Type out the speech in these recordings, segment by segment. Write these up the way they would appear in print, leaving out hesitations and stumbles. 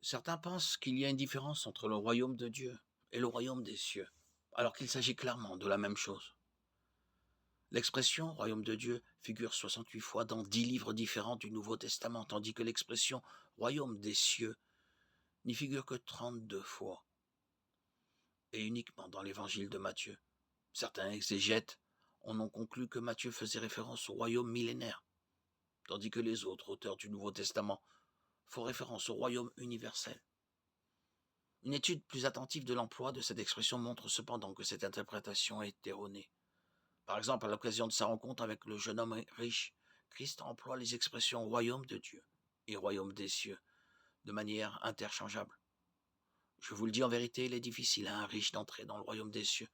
Certains pensent qu'il y a une différence entre le royaume de Dieu et le royaume des cieux, alors qu'il s'agit clairement de la même chose. L'expression royaume de Dieu figure 68 fois dans 10 livres différents du Nouveau Testament, tandis que l'expression royaume des cieux n'y figure que 32 fois, et uniquement dans l'évangile de Matthieu. Certains exégètes en ont conclu que Matthieu faisait référence au royaume millénaire, tandis que les autres auteurs du Nouveau Testament font référence au royaume universel. Une étude plus attentive de l'emploi de cette expression montre cependant que cette interprétation est erronée. Par exemple, à l'occasion de sa rencontre avec le jeune homme riche, Christ emploie les expressions royaume de Dieu et royaume des cieux de manière interchangeable. Je vous le dis en vérité, il est difficile à un riche d'entrer dans le royaume des cieux.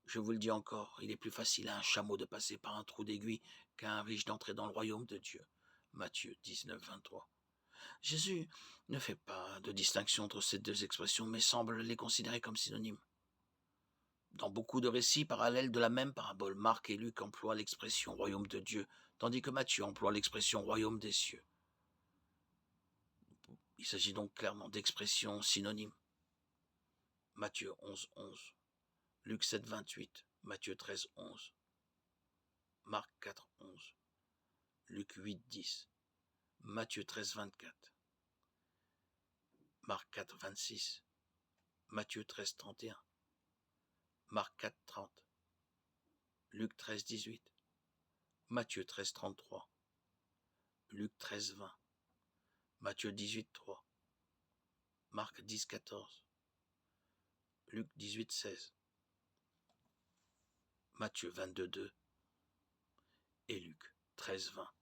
Je vous le dis encore, il est plus facile à un chameau de passer par un trou d'aiguille qu'à un riche d'entrer dans le royaume de Dieu. Matthieu 19, 23. Jésus ne fait pas de distinction entre ces deux expressions, mais semble les considérer comme synonymes. Dans beaucoup de récits parallèles de la même parabole, Marc et Luc emploient l'expression royaume de Dieu, tandis que Matthieu emploie l'expression royaume des cieux. Il s'agit donc clairement d'expressions synonymes. Matthieu 11, 11, Luc 7, 28, Matthieu 13, 11, Marc 4, 11, Luc 8, 10, Matthieu 13, 24, Marc 4, 26, Matthieu 13, 31, Marc 4, 30, Luc 13, 18, Matthieu 13, 33, Luc 13, 20, Matthieu 18, 3, Marc 10, 14, Luc 18, 16, Matthieu 22, 2 et Luc 13, 20.